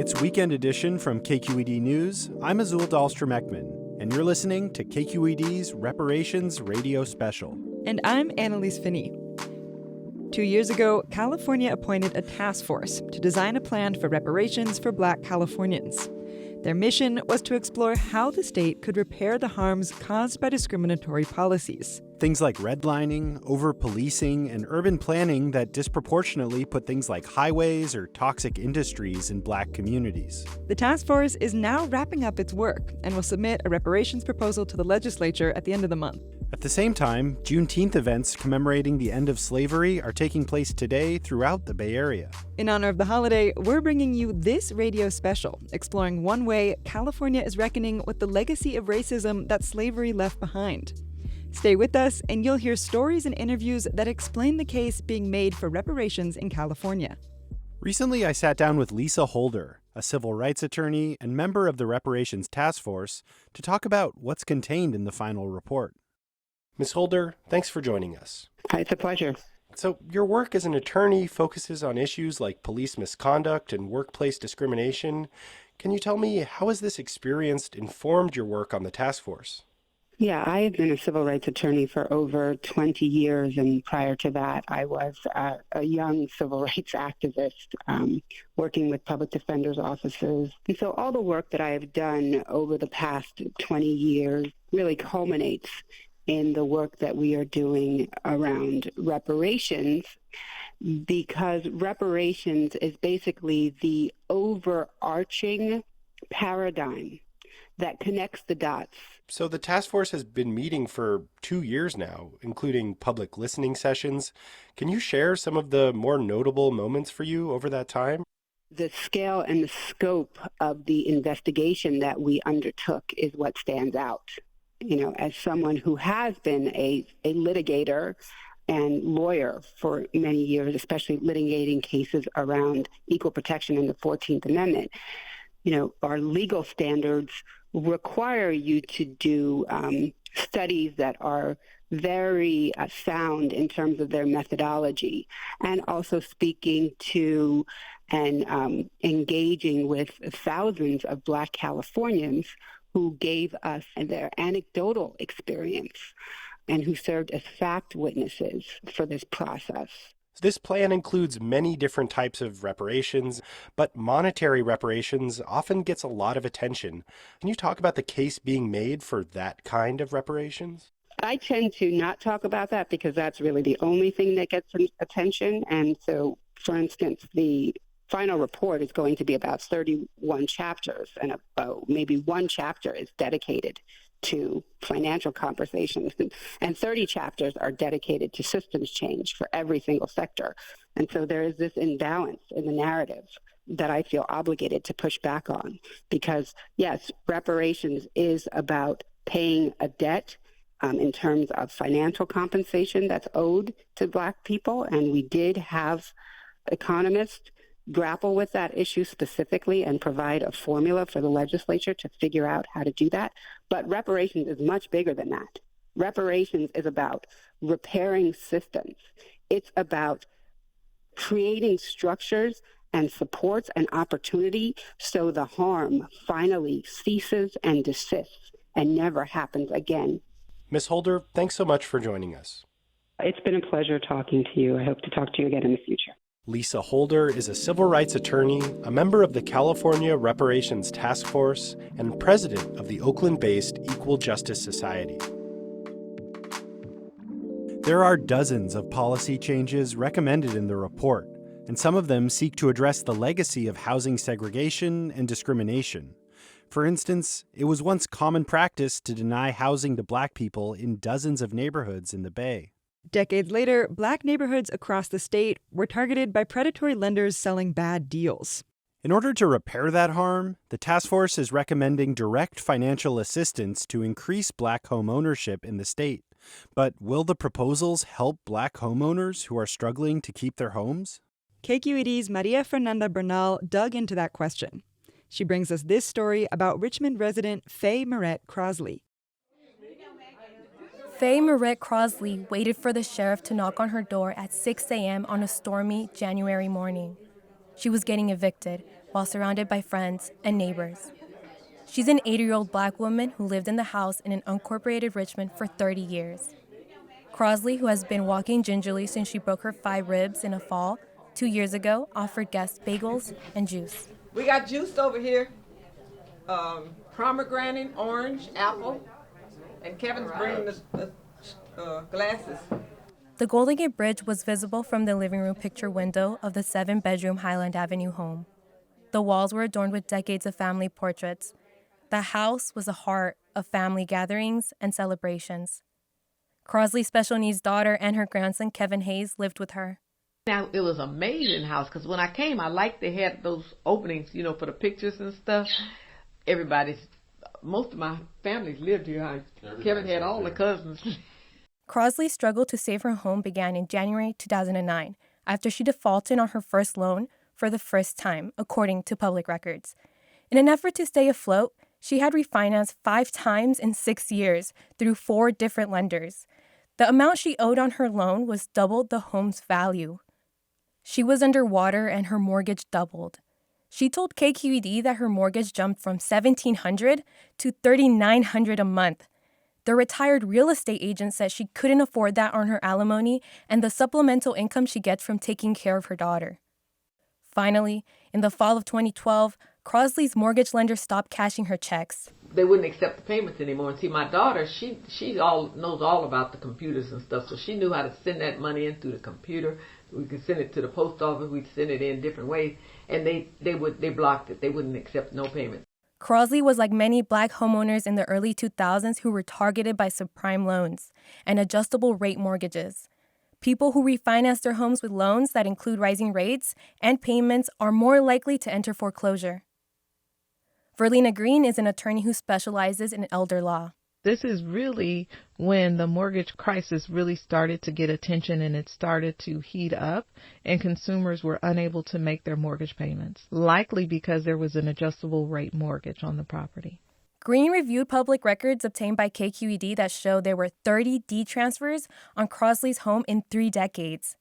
It's Weekend Edition from KQED News. I'm Azul Dahlstrom-Ekman, and you're listening to KQED's Reparations Radio Special. And I'm Annalise Finney. 2 years ago, California appointed a task force to design a plan for reparations for Black Californians. Their mission was to explore how the state could repair the harms caused by discriminatory policies. Things like redlining, over-policing, and urban planning that disproportionately put things like highways or toxic industries in Black communities. The task force is now wrapping up its work and will submit a reparations proposal to the legislature at the end of the month. At the same time, Juneteenth events commemorating the end of slavery are taking place today throughout the Bay Area. In honor of the holiday, we're bringing you this radio special, exploring one way California is reckoning with the legacy of racism that slavery left behind. Stay with us, and you'll hear stories and interviews that explain the case being made for reparations in California. Recently, I sat down with Lisa Holder, a civil rights attorney and member of the Reparations Task Force, to talk about what's contained in the final report. Ms. Holder, thanks for joining us. It's a pleasure. So, your work as an attorney focuses on issues like police misconduct and workplace discrimination. Can you tell me, how has this experience informed your work on the task force? Yeah, I have been a civil rights attorney for over 20 years, and prior to that, I was a young civil rights activist working with public defenders' offices. And so all the work that I have done over the past 20 years really culminates in the work that we are doing around reparations, because reparations is basically the overarching paradigm that connects the dots. So the task force has been meeting for 2 years now, including public listening sessions. Can you share some of the more notable moments for you over that time? The scale and the scope of the investigation that we undertook is what stands out. You know, as someone who has been a litigator and lawyer for many years, especially litigating cases around equal protection in the 14th Amendment, you know, our legal standards require you to do studies that are very sound in terms of their methodology, and also speaking to and engaging with thousands of Black Californians who gave us their anecdotal experience and who served as fact witnesses for this process. This plan includes many different types of reparations, but monetary reparations often gets a lot of attention. Can you talk about the case being made for that kind of reparations? I tend to not talk about that because that's really the only thing that gets attention. And so, for instance, the final report is going to be about 31 chapters, and maybe one chapter is dedicated to financial conversations, and 30 chapters are dedicated to systems change for every single sector. And so there is this imbalance in the narrative that I feel obligated to push back on, because yes, reparations is about paying a debt in terms of financial compensation that's owed to Black people, and we did have economists grapple with that issue specifically and provide a formula for the legislature to figure out how to do that. But reparations is much bigger than that. Reparations is about repairing systems. It's about creating structures and supports and opportunity so the harm finally ceases and desists and never happens again. Ms. Holder, thanks so much for joining us. It's been a pleasure talking to you. I hope to talk to you again in the future. Lisa Holder is a civil rights attorney, a member of the California Reparations Task Force, and president of the Oakland-based Equal Justice Society. There are dozens of policy changes recommended in the report, and some of them seek to address the legacy of housing segregation and discrimination. For instance, it was once common practice to deny housing to Black people in dozens of neighborhoods in the Bay. Decades later, Black neighborhoods across the state were targeted by predatory lenders selling bad deals. In order to repair that harm, the task force is recommending direct financial assistance to increase Black home ownership in the state. But will the proposals help Black homeowners who are struggling to keep their homes? KQED's Maria Fernanda Bernal dug into that question. She brings us this story about Richmond resident Faye Moret Crosley. Faye Moret Crosley waited for the sheriff to knock on her door at 6 a.m. on a stormy January morning. She was getting evicted, while surrounded by friends and neighbors. She's an 80-year-old Black woman who lived in the house in an unincorporated Richmond for 30 years. Crosley, who has been walking gingerly since she broke her 5 ribs in a fall 2 years ago, offered guests bagels and juice. We got juice over here, pomegranate, orange, apple, and Kevin's bringing the glasses. The Golden Gate Bridge was visible from the living room picture window of the 7-bedroom Highland Avenue home. The walls were adorned with decades of family portraits. The house was the heart of family gatherings and celebrations. Crosley's special needs daughter and her grandson, Kevin Hayes, lived with her. Now, it was an amazing house because when I came, I liked they had those openings, for the pictures and stuff. Most of my families lived here. Kevin had all the cousins. Crosley's struggle to save her home began in January 2009 after she defaulted on her first loan for the first time, according to public records. In an effort to stay afloat, she had refinanced 5 times in 6 years through 4 different lenders. The amount she owed on her loan was double the home's value. She was underwater and her mortgage doubled. She told KQED that her mortgage jumped from $1,700 to $3,900 a month. The retired real estate agent said she couldn't afford that on her alimony and the supplemental income she gets from taking care of her daughter. Finally, in the fall of 2012, Crosley's mortgage lender stopped cashing her checks. They wouldn't accept the payments anymore. And see, my daughter, she knows all about the computers and stuff, so she knew how to send that money in through the computer. We could send it to the post office. We'd send it in different ways, and they blocked it. They wouldn't accept no payments. Crosley was like many Black homeowners in the early 2000s who were targeted by subprime loans and adjustable rate mortgages. People who refinance their homes with loans that include rising rates and payments are more likely to enter foreclosure. Verlena Green is an attorney who specializes in elder law. This is really when the mortgage crisis really started to get attention and it started to heat up and consumers were unable to make their mortgage payments, likely because there was an adjustable rate mortgage on the property. Green reviewed public records obtained by KQED that show there were 30 deed transfers on Crosley's home in 3 decades.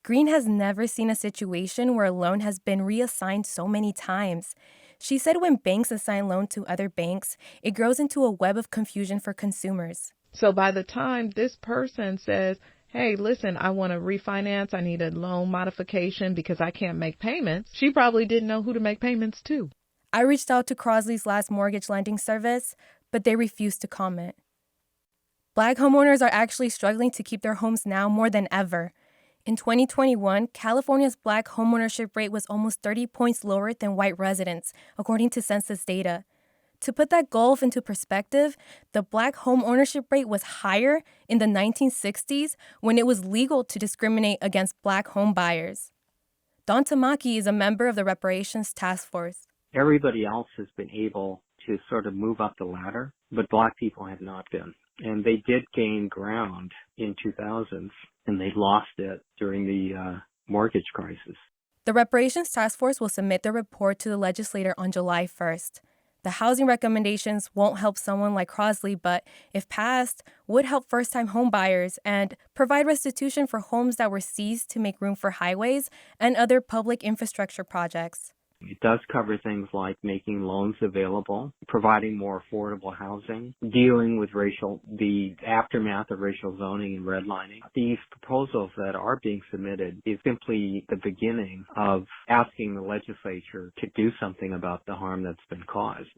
Green has never seen a situation where a loan has been reassigned so many times. She said when banks assign loans to other banks, it grows into a web of confusion for consumers. So by the time this person says, hey, listen, I want to refinance, I need a loan modification because I can't make payments, she probably didn't know who to make payments to. I reached out to Crosley's last mortgage lending service, but they refused to comment. Black homeowners are actually struggling to keep their homes now more than ever. In 2021, California's Black homeownership rate was almost 30 points lower than white residents, according to census data. To put that gulf into perspective, the Black homeownership rate was higher in the 1960s when it was legal to discriminate against Black home buyers. Don Tamaki is a member of the Reparations Task Force. Everybody else has been able to sort of move up the ladder, but Black people have not been. And they did gain ground in 2000s, and they lost it during the mortgage crisis. The Reparations Task Force will submit their report to the Legislature on July 1st. The housing recommendations won't help someone like Crosley, but if passed, would help first-time home buyers and provide restitution for homes that were seized to make room for highways and other public infrastructure projects. It does cover things like making loans available, providing more affordable housing, dealing with the aftermath of racial zoning and redlining. These proposals that are being submitted is simply the beginning of asking the legislature to do something about the harm that's been caused.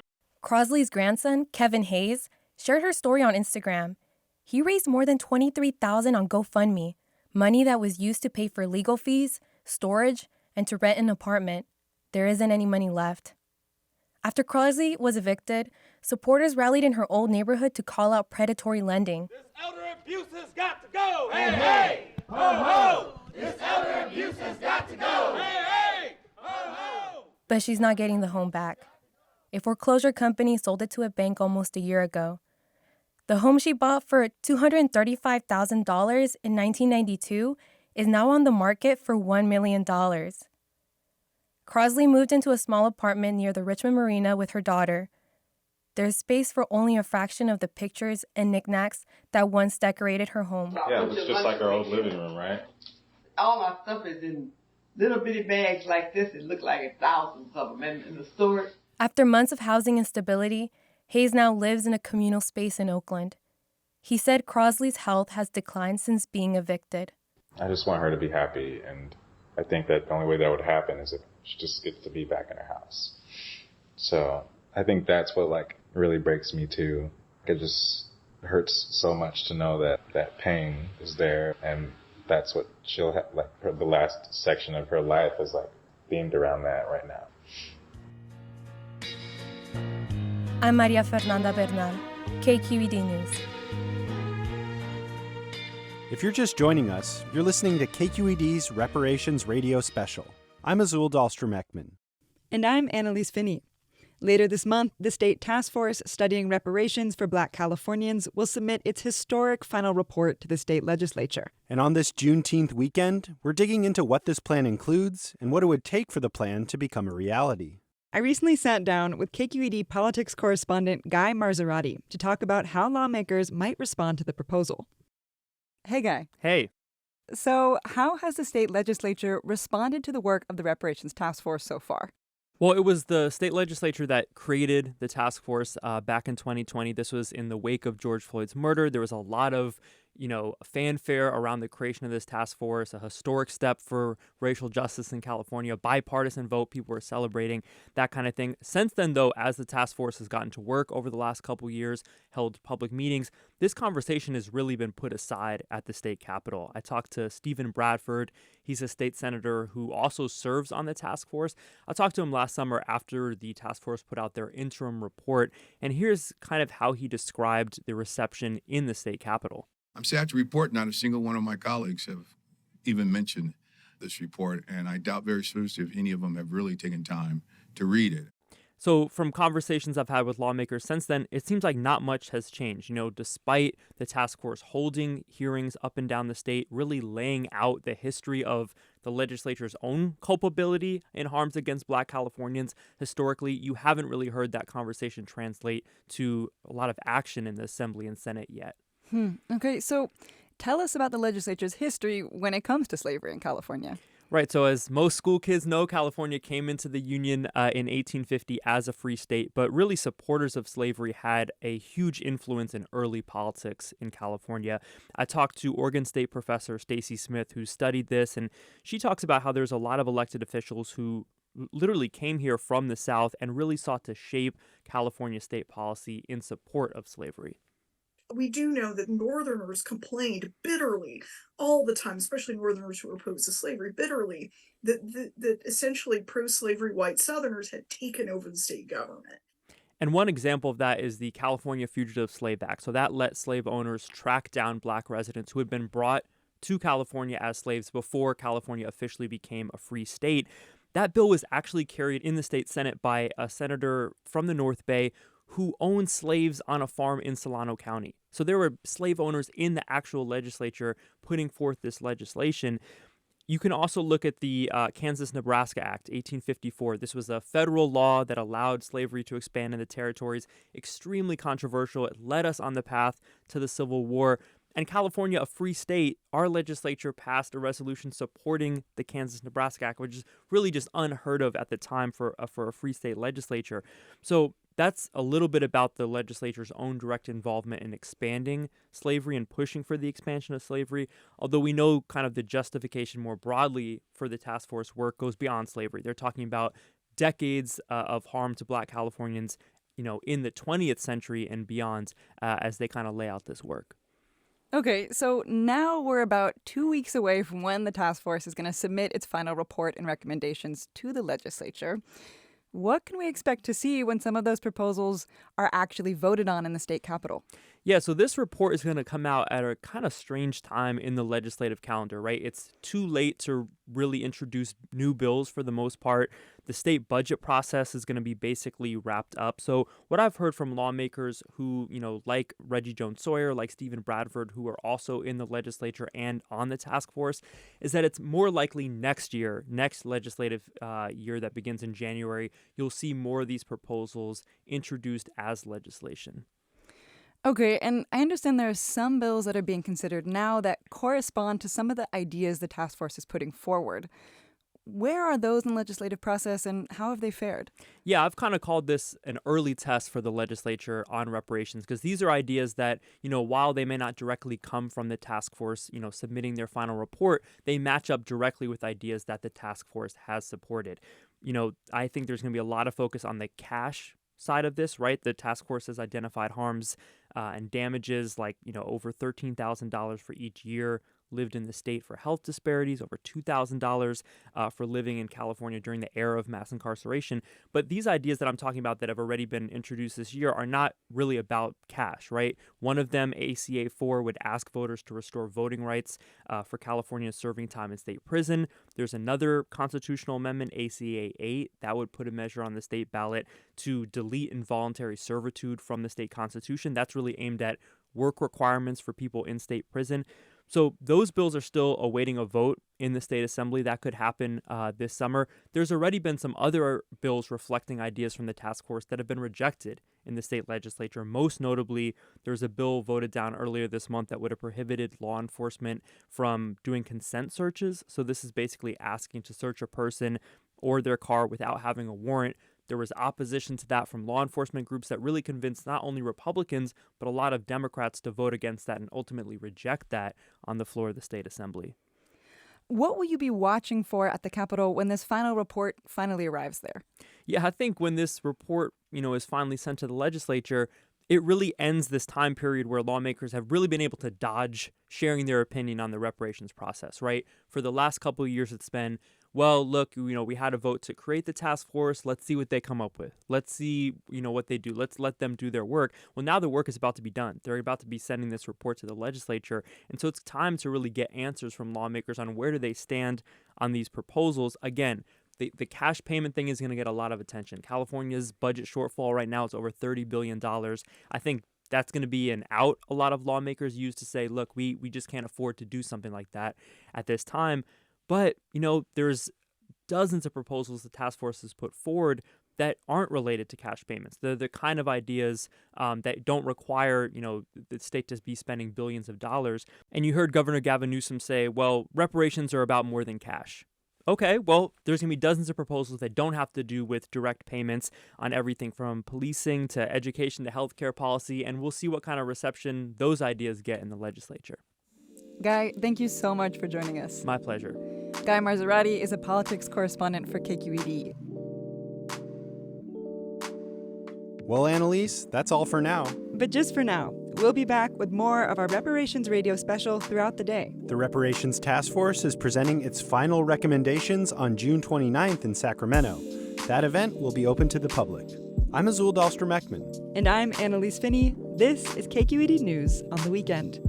Crosley's grandson, Kevin Hayes, shared her story on Instagram. He raised more than $23,000 on GoFundMe, money that was used to pay for legal fees, storage, and to rent an apartment. There isn't any money left. After Crosley was evicted, supporters rallied in her old neighborhood to call out predatory lending. This elder abuse has got to go! Hey, hey! Ho, ho! This elder abuse has got to go! Hey, hey! Ho, ho! But she's not getting the home back. A foreclosure company sold it to a bank almost a year ago. The home she bought for $235,000 in 1992 is now on the market for $1 million. Crosley moved into a small apartment near the Richmond Marina with her daughter. There's space for only a fraction of the pictures and knickknacks that once decorated her home. Yeah, it's just like our old living room, right? All our stuff is in little bitty bags like this. It looked like thousands of them in the store. After months of housing instability, Hayes now lives in a communal space in Oakland. He said Crosley's health has declined since being evicted. I just want her to be happy, and I think that the only way that would happen is if she just gets to be back in her house. So I think that's what really breaks me too. It just hurts so much to know that pain is there, and that's what she'll have, the last section of her life is themed around that right now. I'm Maria Fernanda Bernal, KQED News. If you're just joining us, you're listening to KQED's Reparations Radio Special. I'm Azul Dahlstrom-Ekman. And I'm Annalise Finney. Later this month, the state task force studying reparations for Black Californians will submit its historic final report to the state legislature. And on this Juneteenth weekend, we're digging into what this plan includes and what it would take for the plan to become a reality. I recently sat down with KQED politics correspondent Guy Marzorati to talk about how lawmakers might respond to the proposal. Hey, Guy. Hey. So, how has the state legislature responded to the work of the reparations task force so far? Well, it was the state legislature that created the task force back in 2020. This was in the wake of George Floyd's murder. There was a lot of, fanfare around the creation of this task force, a historic step for racial justice in California, bipartisan vote. People were celebrating that kind of thing. Since then, though, as the task force has gotten to work over the last couple years, held public meetings, this conversation has really been put aside at the state capitol. I talked to Stephen Bradford. He's a state senator who also serves on the task force. I talked to him last summer after the task force put out their interim report, and here's kind of how he described the reception in the state capitol. I'm sad to report not a single one of my colleagues have even mentioned this report, and I doubt very seriously if any of them have really taken time to read it. So from conversations I've had with lawmakers since then, it seems like not much has changed. Despite the task force holding hearings up and down the state, really laying out the history of the legislature's own culpability in harms against Black Californians, historically, you haven't really heard that conversation translate to a lot of action in the Assembly and Senate yet. Okay, so tell us about the legislature's history when it comes to slavery in California. Right. So as most school kids know, California came into the Union in 1850 as a free state, but really supporters of slavery had a huge influence in early politics in California. I talked to Oregon State professor Stacy Smith, who studied this, and she talks about how there's a lot of elected officials who literally came here from the South and really sought to shape California state policy in support of slavery. We do know that Northerners complained bitterly all the time, especially Northerners who were opposed to slavery, bitterly, that essentially pro-slavery white Southerners had taken over the state government. And one example of that is the California Fugitive Slave Act. So that let slave owners track down Black residents who had been brought to California as slaves before California officially became a free state. That bill was actually carried in the state Senate by a senator from the North Bay who owned slaves on a farm in Solano County. So there were slave owners in the actual legislature putting forth this legislation. You can also look at the Kansas-Nebraska Act, 1854. This was a federal law that allowed slavery to expand in the territories. Extremely controversial. It led us on the path to the Civil War. And California, a free state, our legislature passed a resolution supporting the Kansas-Nebraska Act, which is really just unheard of at the time for a free state legislature. So that's a little bit about the legislature's own direct involvement in expanding slavery and pushing for the expansion of slavery, although we know kind of the justification more broadly for the task force work goes beyond slavery. They're talking about decades of harm to Black Californians, in the 20th century and beyond as they kind of lay out this work. Okay, so now we're about 2 weeks away from when the task force is going to submit its final report and recommendations to the legislature. What can we expect to see when some of those proposals are actually voted on in the state capitol? Yeah, so this report is going to come out at a kind of strange time in the legislative calendar, right? It's too late to really introduce new bills for the most part. The state budget process is going to be basically wrapped up. So what I've heard from lawmakers who, like Reggie Jones-Sawyer, like Stephen Bradford, who are also in the legislature and on the task force, is that it's more likely next legislative year that begins in January, you'll see more of these proposals introduced as legislation. Okay, and I understand there are some bills that are being considered now that correspond to some of the ideas the task force is putting forward. where are those in the legislative process and how have they fared? Yeah, I've kind of called this an early test for the legislature on reparations because these are ideas that, while they may not directly come from the task force, submitting their final report, they match up directly with ideas that the task force has supported. I think there's going to be a lot of focus on the cash side of this, right? The task force has identified harms and damages like, over $13,000 for each year lived in the state for health disparities, over $2,000 for living in California during the era of mass incarceration. But these ideas that I'm talking about that have already been introduced this year are not really about cash, right? One of them, ACA 4, would ask voters to restore voting rights for Californians serving time in state prison. There's another constitutional amendment, ACA 8, that would put a measure on the state ballot to delete involuntary servitude from the state constitution. That's really aimed at work requirements for people in state prison. So those bills are still awaiting a vote in the state assembly. That could happen this summer. There's already been some other bills reflecting ideas from the task force that have been rejected in the state legislature. Most notably, there's a bill voted down earlier this month that would have prohibited law enforcement from doing consent searches. So this is basically asking to search a person or their car without having a warrant. There was opposition to that from law enforcement groups that really convinced not only Republicans, but a lot of Democrats to vote against that and ultimately reject that on the floor of the state assembly. What will you be watching for at the Capitol when this final report finally arrives there? Yeah, I think when this report, is finally sent to the legislature, it really ends this time period where lawmakers have really been able to dodge sharing their opinion on the reparations process, right? For the last couple of years, it's been, well, look, we had a vote to create the task force. Let's see what they come up with. Let's see, what they do. Let's let them do their work. Well, now the work is about to be done. They're about to be sending this report to the legislature. And so it's time to really get answers from lawmakers on where do they stand on these proposals. Again, the cash payment thing is going to get a lot of attention. California's budget shortfall right now is over $30 billion. I think that's going to be an out a lot of lawmakers use to say, look, we just can't afford to do something like that at this time. But, there's dozens of proposals the task force has put forward that aren't related to cash payments. They're the kind of ideas that don't require, the state to be spending billions of dollars. And you heard Governor Gavin Newsom say, well, reparations are about more than cash. Okay, well, there's going to be dozens of proposals that don't have to do with direct payments on everything from policing to education to healthcare policy, and we'll see what kind of reception those ideas get in the legislature. Guy, thank you so much for joining us. My pleasure. Guy Marzorati is a politics correspondent for KQED. Well, Annalise, that's all for now. But just for now, we'll be back with more of our Reparations Radio special throughout the day. The Reparations Task Force is presenting its final recommendations on June 29th in Sacramento. That event will be open to the public. I'm Azul Dahlstrom-Ekman. And I'm Annalise Finney. This is KQED News on the Weekend.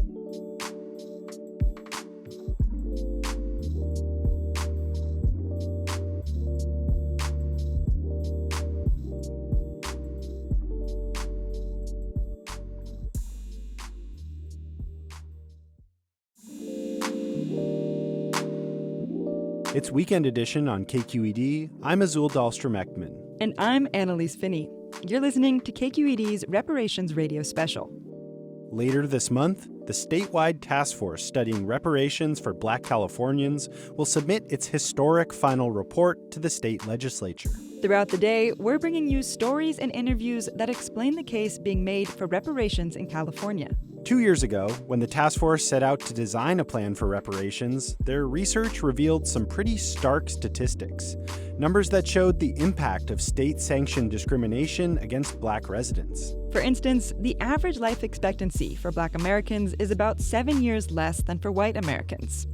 It's Weekend Edition on KQED. I'm Azul Dahlstrom-Ekman. And I'm Annalise Finney. You're listening to KQED's Reparations Radio Special. Later this month, the statewide task force studying reparations for Black Californians will submit its historic final report to the state legislature. Throughout the day, we're bringing you stories and interviews that explain the case being made for reparations in California. 2 years ago, when the task force set out to design a plan for reparations, their research revealed some pretty stark statistics. Numbers that showed the impact of state-sanctioned discrimination against Black residents. For instance, the average life expectancy for Black Americans is about 7 years less than for white Americans.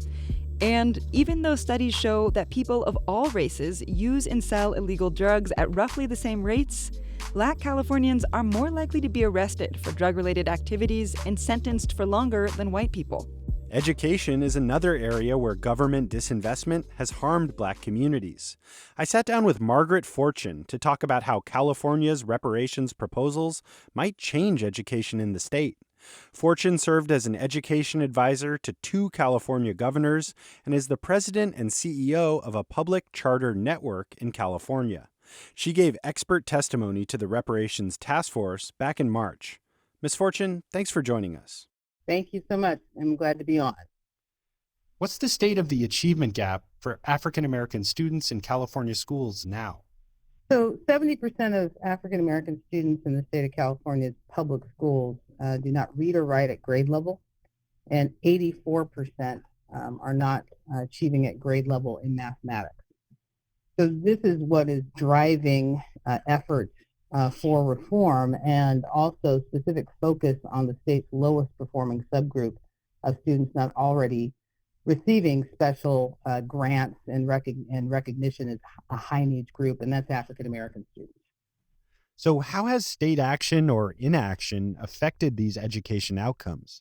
And even though studies show that people of all races use and sell illegal drugs at roughly the same rates, Black Californians are more likely to be arrested for drug-related activities and sentenced for longer than white people. Education is another area where government disinvestment has harmed Black communities. I sat down with Margaret Fortune to talk about how California's reparations proposals might change education in the state. Fortune served as an education advisor to 2 California governors and is the president and CEO of a public charter network in California. She gave expert testimony to the Reparations Task Force back in March. Ms. Fortune, thanks for joining us. Thank you so much. I'm glad to be on. What's the state of the achievement gap for African American students in California schools now? So 70% of African American students in the state of California's public schools do not read or write at grade level, and 84% are not achieving at grade level in mathematics. So this is what is driving efforts for reform and also specific focus on the state's lowest performing subgroup of students not already receiving special grants and recognition as a high needs group, and that's African American students. So how has state action or inaction affected these education outcomes?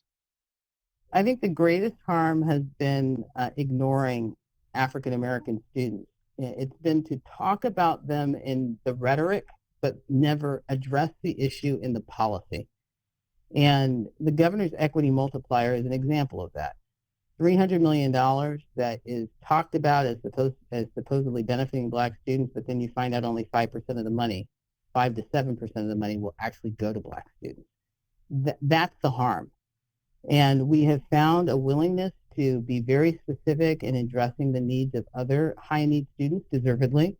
I think the greatest harm has been ignoring African American students. It's been to talk about them in the rhetoric, but never address the issue in the policy. And the governor's equity multiplier is an example of that. $300 million that is talked about as supposedly benefiting Black students, but then you find out only 5% of the money, 5 to 7% of the money will actually go to Black students. That's the harm. And we have found a willingness to be very specific in addressing the needs of other high need students, deservedly,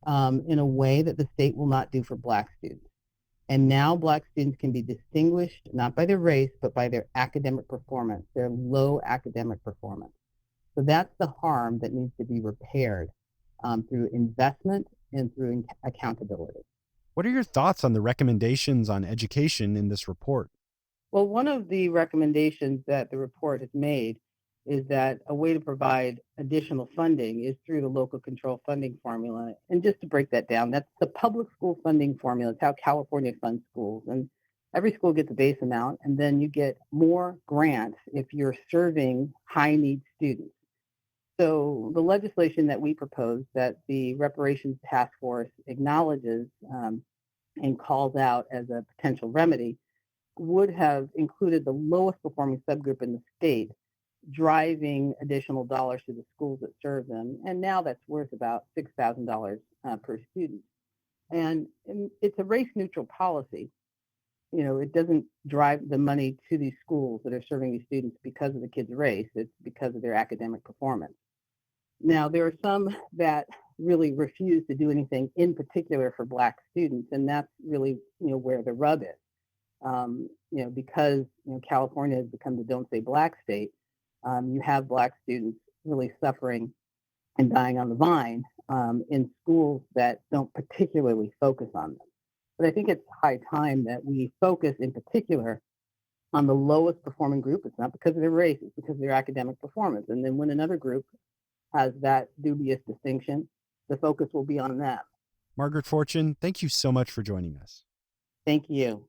in a way that the state will not do for Black students. And now Black students can be distinguished not by their race, but by their academic performance, their low academic performance. So that's the harm that needs to be repaired through investment and through accountability. What are your thoughts on the recommendations on education in this report? Well, one of the recommendations that the report has made is that a way to provide additional funding is through the local control funding formula. And just to break that down, that's the public school funding formula. It's how California funds schools. And every school gets a base amount, and then you get more grants if you're serving high need students. So the legislation that we propose that the Reparations Task Force acknowledges and calls out as a potential remedy would have included the lowest performing subgroup in the state, driving additional dollars to the schools that serve them. And now that's worth about $6,000 per student. And it's a race neutral policy. You know, it doesn't drive the money to these schools that are serving these students because of the kids' race. It's because of their academic performance. Now, there are some that really refuse to do anything in particular for Black students, and that's really, where the rub is. Because California has become the Don't Say Black state, you have Black students really suffering and dying on the vine in schools that don't particularly focus on them. But I think it's high time that we focus in particular on the lowest performing group. It's not because of their race, it's because of their academic performance. And then when another group has that dubious distinction, the focus will be on them. Margaret Fortune, thank you so much for joining us. Thank you.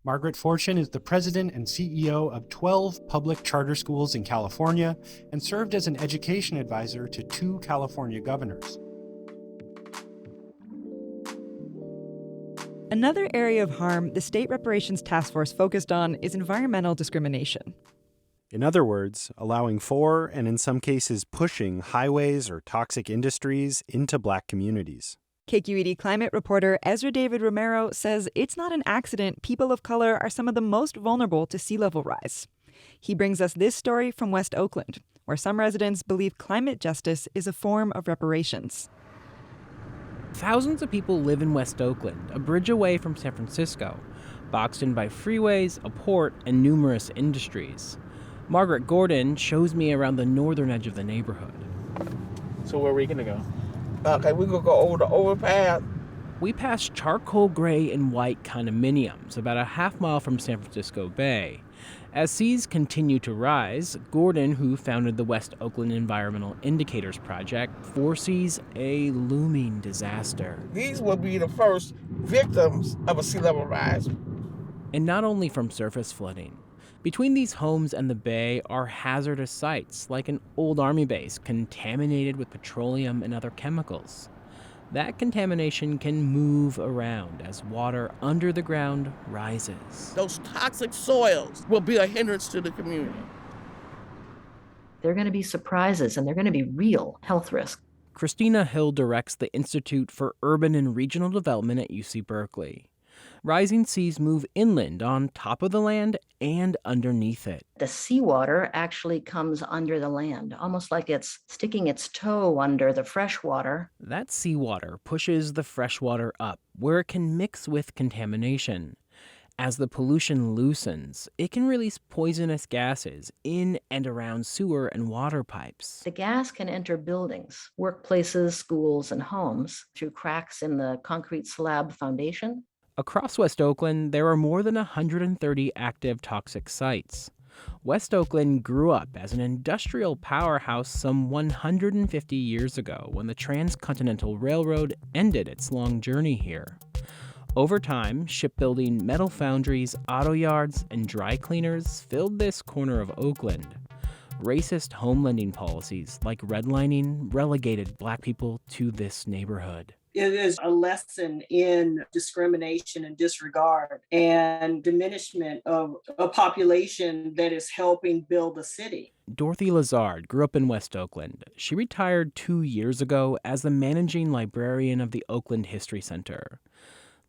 Margaret Fortune is the president and CEO of 12 public charter schools in California and served as an education advisor to 2 California governors. Another area of harm the State Reparations Task Force focused on is environmental discrimination. In other words, allowing for, and in some cases pushing, highways or toxic industries into Black communities. KQED climate reporter Ezra David Romero says it's not an accident people of color are some of the most vulnerable to sea level rise. He brings us this story from West Oakland, where some residents believe climate justice is a form of reparations. Thousands of people live in West Oakland, a bridge away from San Francisco, boxed in by freeways, a port, and numerous industries. Margaret Gordon shows me around the northern edge of the neighborhood. So where are we going to go? Okay, we're going to go over the overpass. We pass charcoal gray and white condominiums about a half mile from San Francisco Bay. As seas continue to rise, Gordon, who founded the West Oakland Environmental Indicators Project, foresees a looming disaster. These will be the first victims of a sea level rise. And not only from surface flooding. Between these homes and the bay are hazardous sites, like an old army base contaminated with petroleum and other chemicals. That contamination can move around as water under the ground rises. Those toxic soils will be a hindrance to the community. There are going to be surprises, and they're going to be real health risks. Christina Hill directs the Institute for Urban and Regional Development at UC Berkeley. Rising seas move inland on top of the land and underneath it. The seawater actually comes under the land, almost like it's sticking its toe under the fresh water. That seawater pushes the fresh water up, where it can mix with contamination. As the pollution loosens, it can release poisonous gases in and around sewer and water pipes. The gas can enter buildings, workplaces, schools, and homes through cracks in the concrete slab foundation. Across West Oakland, there are more than 130 active toxic sites. West Oakland grew up as an industrial powerhouse some 150 years ago when the Transcontinental Railroad ended its long journey here. Over time, shipbuilding, metal foundries, auto yards, and dry cleaners filled this corner of Oakland. Racist home lending policies like redlining relegated Black people to this neighborhood. It is a lesson in discrimination and disregard and diminishment of a population that is helping build a city. Dorothy Lazard grew up in West Oakland. She retired 2 years ago as the managing librarian of the Oakland History Center.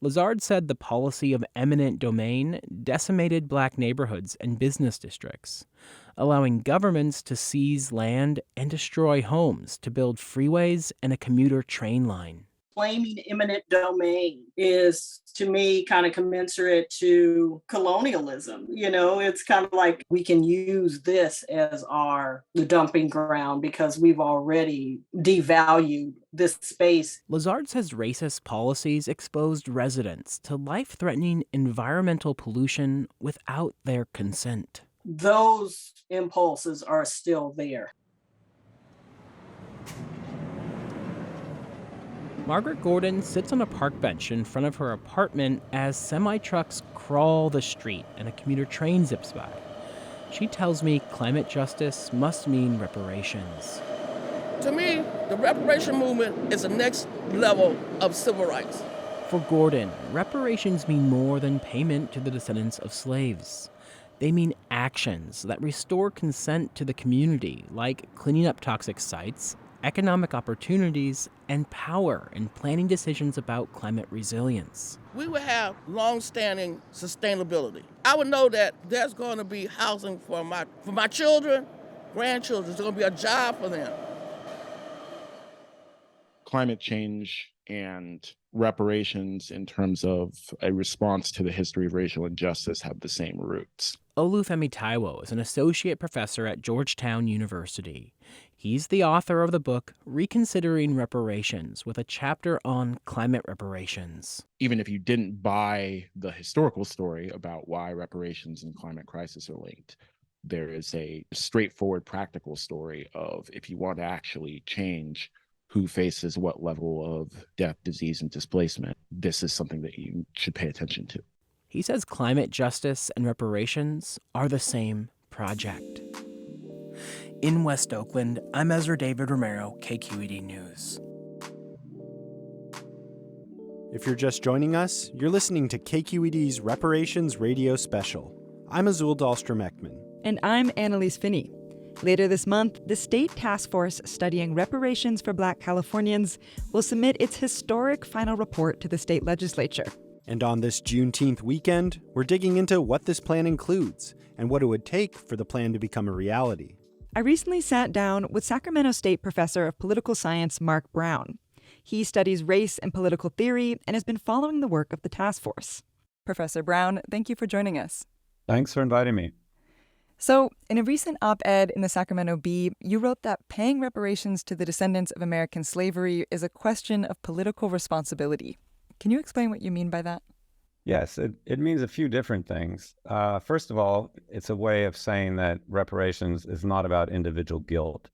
Lazard said the policy of eminent domain decimated Black neighborhoods and business districts, allowing governments to seize land and destroy homes to build freeways and a commuter train line. Claiming eminent domain is, to me, kind of commensurate to colonialism. You know, it's kind of like we can use this as our dumping ground because we've already devalued this space. Lazard says racist policies exposed residents to life-threatening environmental pollution without their consent. Those impulses are still there. Margaret Gordon sits on a park bench in front of her apartment as semi-trucks crawl the street and a commuter train zips by. She tells me climate justice must mean reparations. To me, the reparation movement is the next level of civil rights. For Gordon, reparations mean more than payment to the descendants of slaves. They mean actions that restore consent to the community, like cleaning up toxic sites, economic opportunities, and power in planning decisions about climate resilience. We will have long-standing sustainability. I would know that there's going to be housing for my children, grandchildren. There's going to be a job for them. Climate change and reparations in terms of a response to the history of racial injustice have the same roots. Olufemi Taiwo is an associate professor at Georgetown University. He's the author of the book Reconsidering Reparations, with a chapter on climate reparations. Even if you didn't buy the historical story about why reparations and climate crisis are linked, there is a straightforward practical story of if you want to actually change who faces what level of death, disease, and displacement, this is something that you should pay attention to. He says climate justice and reparations are the same project. In West Oakland, I'm Ezra David Romero, KQED News. If you're just joining us, you're listening to KQED's Reparations Radio Special. I'm Azul Dahlstrom-Ekman. And I'm Annalise Finney. Later this month, the state task force studying reparations for Black Californians will submit its historic final report to the state legislature. And on this Juneteenth weekend, we're digging into what this plan includes and what it would take for the plan to become a reality. I recently sat down with Sacramento State professor of political science Mark Brown. He studies race and political theory and has been following the work of the task force. Professor Brown, thank you for joining us. Thanks for inviting me. So, in a recent op-ed in the Sacramento Bee, you wrote that paying reparations to the descendants of American slavery is a question of political responsibility. Can you explain what you mean by that? Yes, it means a few different things. First of all, it's a way of saying that reparations is not about individual guilt.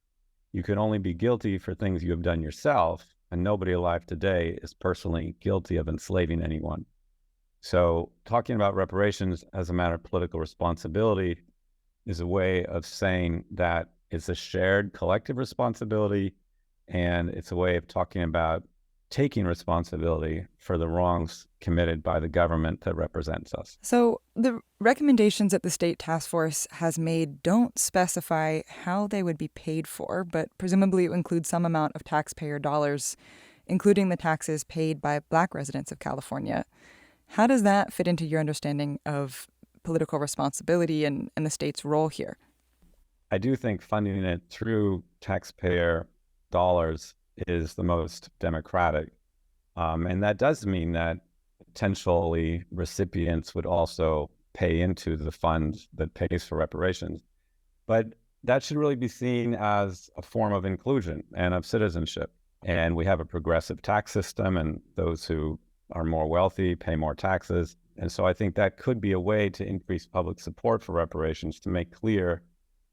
You can only be guilty for things you have done yourself, and nobody alive today is personally guilty of enslaving anyone. So talking about reparations as a matter of political responsibility is a way of saying that it's a shared collective responsibility, and it's a way of talking about taking responsibility for the wrongs committed by the government that represents us. So the recommendations that the state task force has made don't specify how they would be paid for, but presumably it will include some amount of taxpayer dollars, including the taxes paid by Black residents of California. How does that fit into your understanding of political responsibility and the state's role here? I do think funding it through taxpayer dollars is the most democratic. And that does mean that potentially recipients would also pay into the fund that pays for reparations. But that should really be seen as a form of inclusion and of citizenship. And we have a progressive tax system, and those who are more wealthy pay more taxes. And so I think that could be a way to increase public support for reparations, to make clear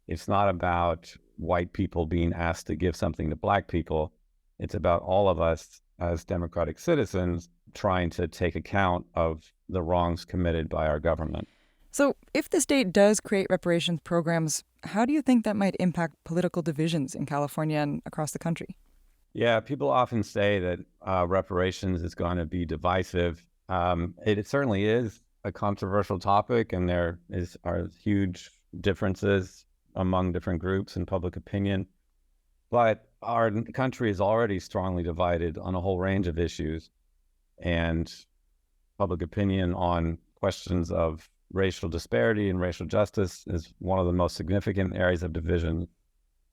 it's not about white people being asked to give something to Black people. It's about all of us as democratic citizens trying to take account of the wrongs committed by our government. So if the state does create reparations programs, how do you think that might impact political divisions in California and across the country? Yeah, people often say that reparations is going to be divisive. It certainly is a controversial topic, and there are huge differences among different groups in public opinion. But our country is already strongly divided on a whole range of issues, and public opinion on questions of racial disparity and racial justice is one of the most significant areas of division.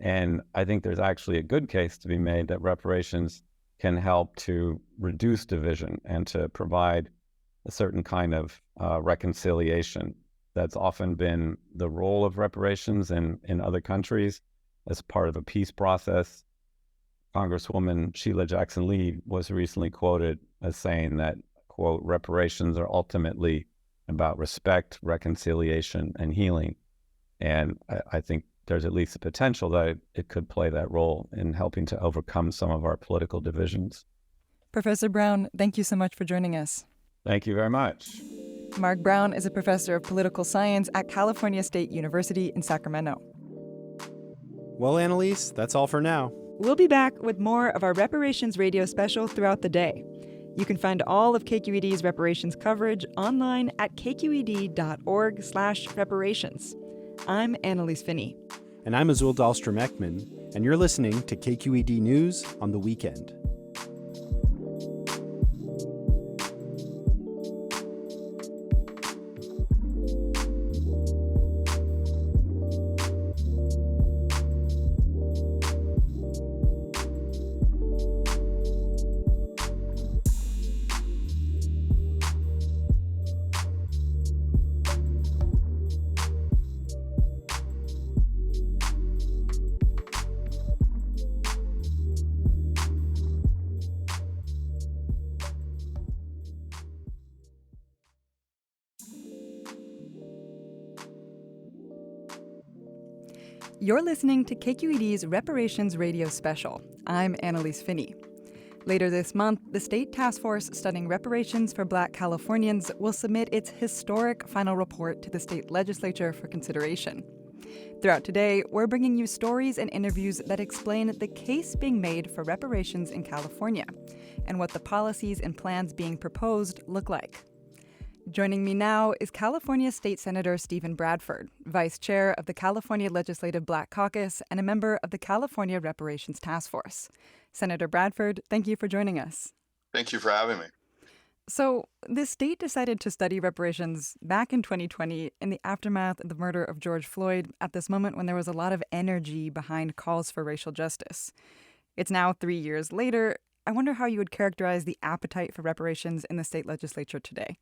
And I think there's actually a good case to be made that reparations can help to reduce division and to provide a certain kind of reconciliation. That's often been the role of reparations in other countries as part of a peace process. Congresswoman Sheila Jackson Lee was recently quoted as saying that, quote, reparations are ultimately about respect, reconciliation, and healing. And I think there's at least the potential that it could play that role in helping to overcome some of our political divisions. Professor Brown, thank you so much for joining us. Thank you very much. Mark Brown is a professor of political science at California State University in Sacramento. Well, Annalise, that's all for now. We'll be back with more of our Reparations Radio special throughout the day. You can find all of KQED's reparations coverage online at kqed.org/reparations. I'm Annalise Finney. And I'm Azul Dahlstrom-Ekman, and you're listening to KQED News on the Weekend. You're listening to KQED's Reparations Radio Special. I'm Annalise Finney. Later this month, the state task force studying reparations for Black Californians will submit its historic final report to the state legislature for consideration. Throughout today, we're bringing you stories and interviews that explain the case being made for reparations in California and what the policies and plans being proposed look like. Joining me now is California State Senator Stephen Bradford, Vice Chair of the California Legislative Black Caucus and a member of the California Reparations Task Force. Senator Bradford, thank you for joining us. Thank you for having me. So, the state decided to study reparations back in 2020 in the aftermath of the murder of George Floyd, at this moment when there was a lot of energy behind calls for racial justice. It's now 3 years later. I wonder how you would characterize the appetite for reparations in the state legislature today.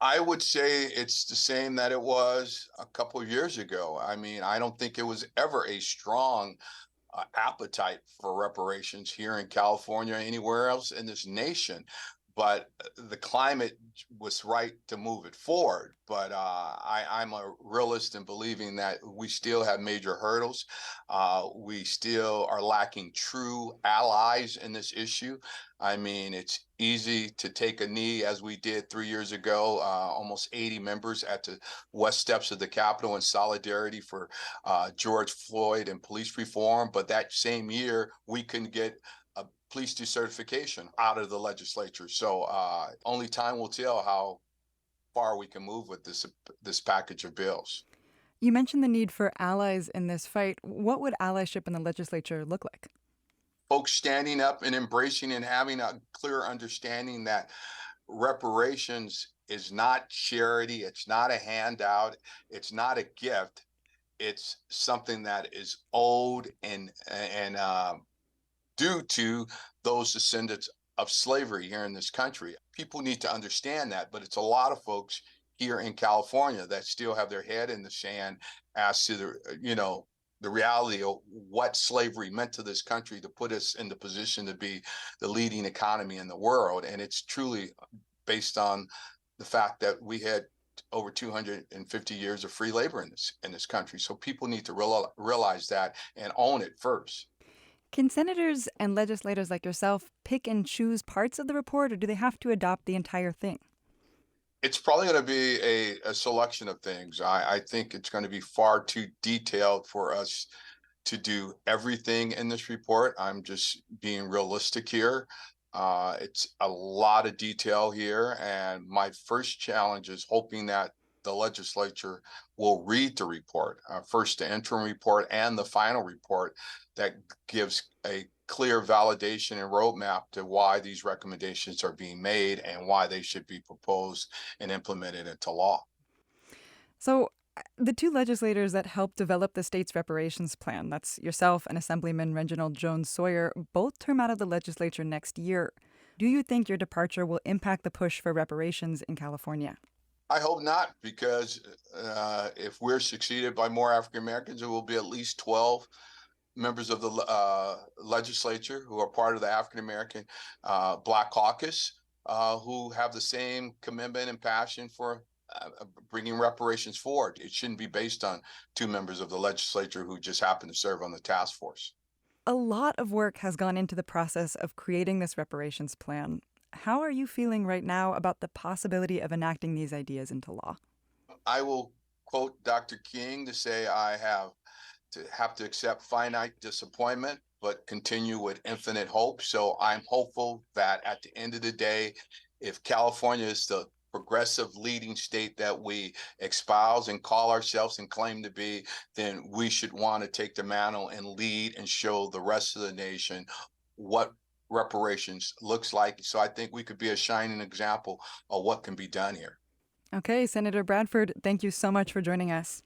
I would say it's the same that it was a couple of years ago. I mean, I don't think it was ever a strong appetite for reparations here in California or anywhere else in this nation. But the climate was right to move it forward. But I'm a realist in believing that we still have major hurdles. We still are lacking true allies in this issue. I mean, it's easy to take a knee, as we did 3 years ago, almost 80 members at the west steps of the Capitol in solidarity for George Floyd and police reform. But that same year, we couldn't get police decertification out of the legislature. So only time will tell how far we can move with this package of bills. You mentioned the need for allies in this fight. What would allyship in the legislature look like? Folks standing up and embracing and having a clear understanding that reparations is not charity, it's not a handout, it's not a gift. It's something that is owed and due to those descendants of slavery here in this country. People need to understand that, but it's a lot of folks here in California that still have their head in the sand as to the reality of what slavery meant to this country to put us in the position to be the leading economy in the world. And it's truly based on the fact that we had over 250 years of free labor in this country. So people need to realize that and own it first. Can senators and legislators like yourself pick and choose parts of the report, or do they have to adopt the entire thing? It's probably going to be a selection of things. I think it's going to be far too detailed for us to do everything in this report. I'm just being realistic here. It's a lot of detail here, and my first challenge is hoping that the legislature will read the report, first the interim report and the final report that gives a clear validation and roadmap to why these recommendations are being made and why they should be proposed and implemented into law. So the two legislators that helped develop the state's reparations plan, that's yourself and Assemblyman Reginald Jones-Sawyer, both term out of the legislature next year. Do you think your departure will impact the push for reparations in California? I hope not, because if we're succeeded by more African Americans, there will be at least 12 members of the legislature who are part of the African American Black Caucus who have the same commitment and passion for bringing reparations forward. It shouldn't be based on two members of the legislature who just happen to serve on the task force. A lot of work has gone into the process of creating this reparations plan. How are you feeling right now about the possibility of enacting these ideas into law? I will quote Dr. King to say I have to accept finite disappointment, but continue with infinite hope. So I'm hopeful that at the end of the day, if California is the progressive leading state that we espouse and call ourselves and claim to be, then we should want to take the mantle and lead and show the rest of the nation what reparations looks like. So I think we could be a shining example of what can be done here. Okay, Senator Bradford, thank you so much for joining us.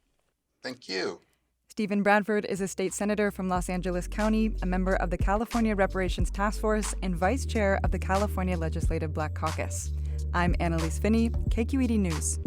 Thank you. Stephen Bradford is a state senator from Los Angeles County, a member of the California Reparations Task Force, and vice chair of the California Legislative Black Caucus. I'm Annalise Finney, KQED News.